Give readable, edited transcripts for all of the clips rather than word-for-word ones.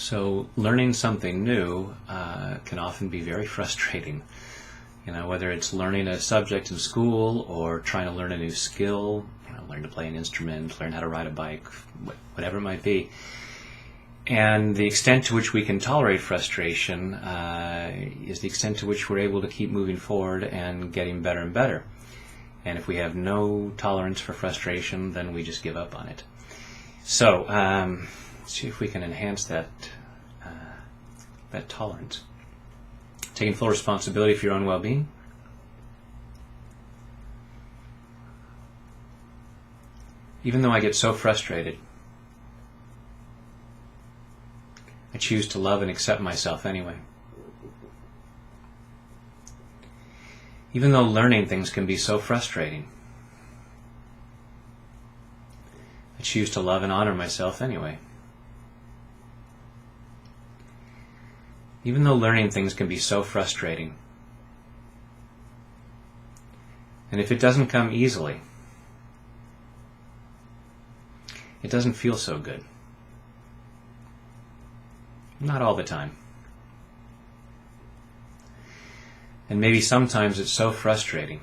So learning something new can often be very frustrating. Whether it's learning a subject in school or trying to learn a new skill, learn to play an instrument, learn how to ride a bike, whatever it might be. And the extent to which we can tolerate frustration is the extent to which we're able to keep moving forward and getting better and better. And if we have no tolerance for frustration, then we just give up on it. So, see if we can enhance that tolerance. Taking full responsibility for your own well-being. Even though I get so frustrated, I choose to love and accept myself anyway. Even though learning things can be so frustrating, I choose to love and honor myself anyway. Even though learning things can be so frustrating, and if it doesn't come easily, it doesn't feel so good. Not all the time. And maybe sometimes it's so frustrating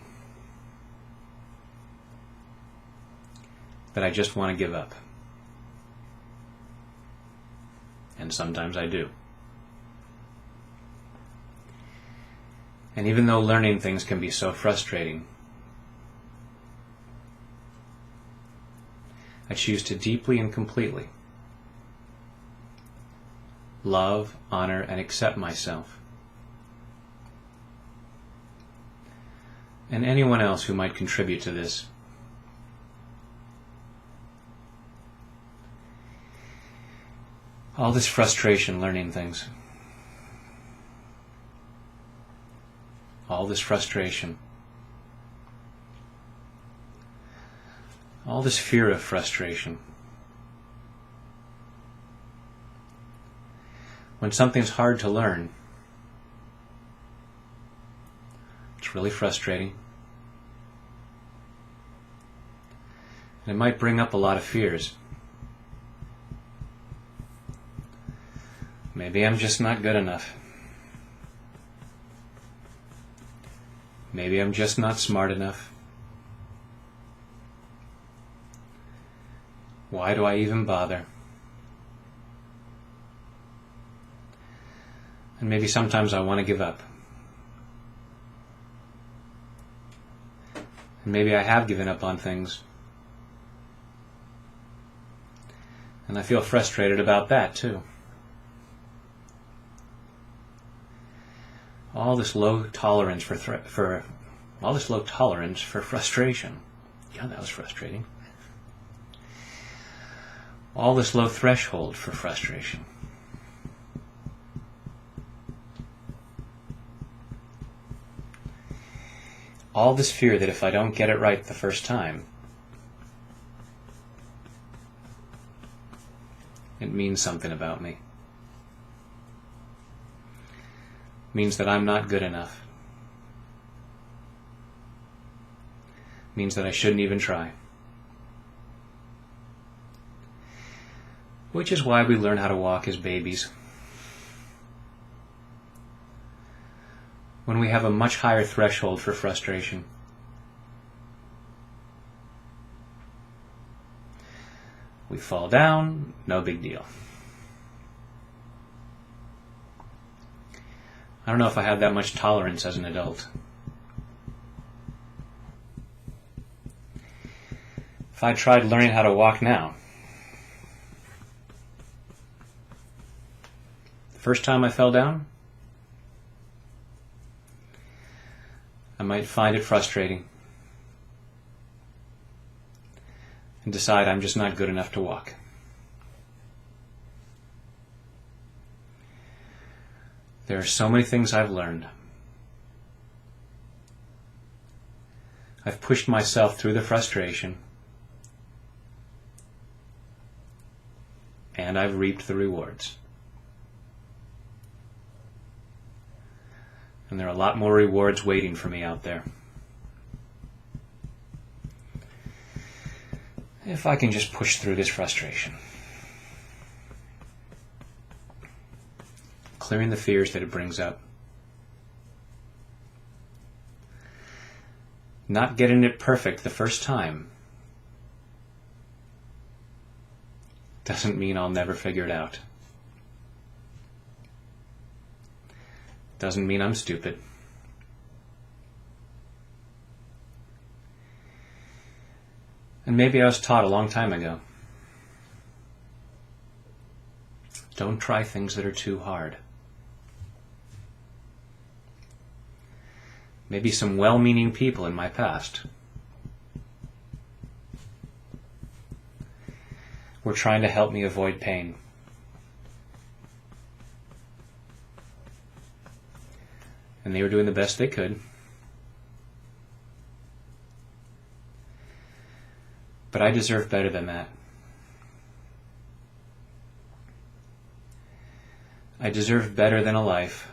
that I just want to give up. And sometimes I do. And even though learning things can be so frustrating, I choose to deeply and completely love, honor, and accept myself and anyone else who might contribute to this. All this frustration learning things. All this frustration. All this fear of frustration. When something's hard to learn, it's really frustrating. And it might bring up a lot of fears. Maybe I'm just not good enough. Maybe I'm just not smart enough. Why do I even bother? And maybe sometimes I want to give up. And maybe I have given up on things. And I feel frustrated about that too. All this low tolerance for frustration. God, that was frustrating. All this low threshold for frustration. All this fear that if I don't get it right the first time, it means something about me. It means that I'm not good enough. It means that I shouldn't even try. Which is why we learn how to walk as babies. When we have a much higher threshold for frustration. We fall down, no big deal. I don't know if I have that much tolerance as an adult. If I tried learning how to walk now, the first time I fell down, I might find it frustrating and decide I'm just not good enough to walk. There are so many things I've learned. I've pushed myself through the frustration, and I've reaped the rewards. And there are a lot more rewards waiting for me out there. If I can just push through this frustration. clearing the fears that it brings up. Not getting it perfect the first time doesn't mean I'll never figure it out. Doesn't mean I'm stupid. And maybe I was taught a long time ago, don't try things that are too hard. Maybe some well-meaning people in my past were trying to help me avoid pain. And they were doing the best they could. But I deserve better than that. I deserve better than a life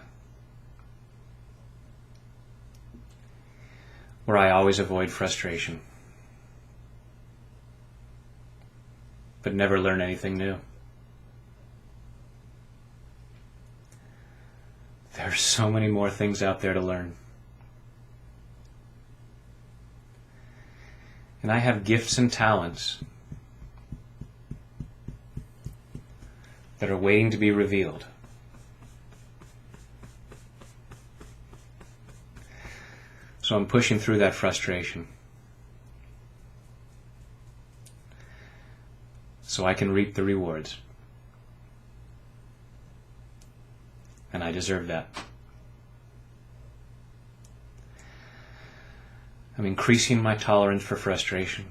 where I always avoid frustration, but never learn anything new. There are so many more things out there to learn. And I have gifts and talents that are waiting to be revealed. So I'm pushing through that frustration so I can reap the rewards. And I deserve that. I'm increasing my tolerance for frustration.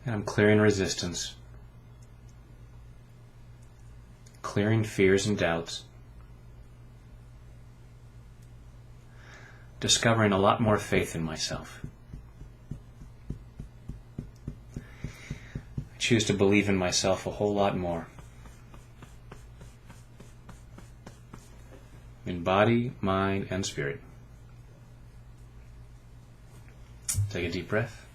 And I'm clearing resistance, clearing fears and doubts, discovering a lot more faith in myself. I choose to believe in myself a whole lot more. In body, mind, and spirit. Take a deep breath.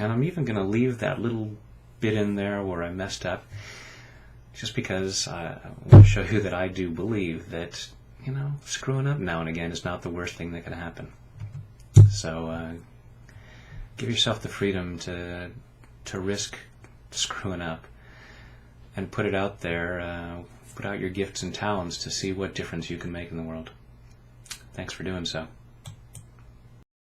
And I'm even going to leave that little bit in there where I messed up, just because I want to show you that I do believe that, screwing up now and again is not the worst thing that can happen. So give yourself the freedom to risk screwing up and put it out there, put out your gifts and talents to see what difference you can make in the world. Thanks for doing so.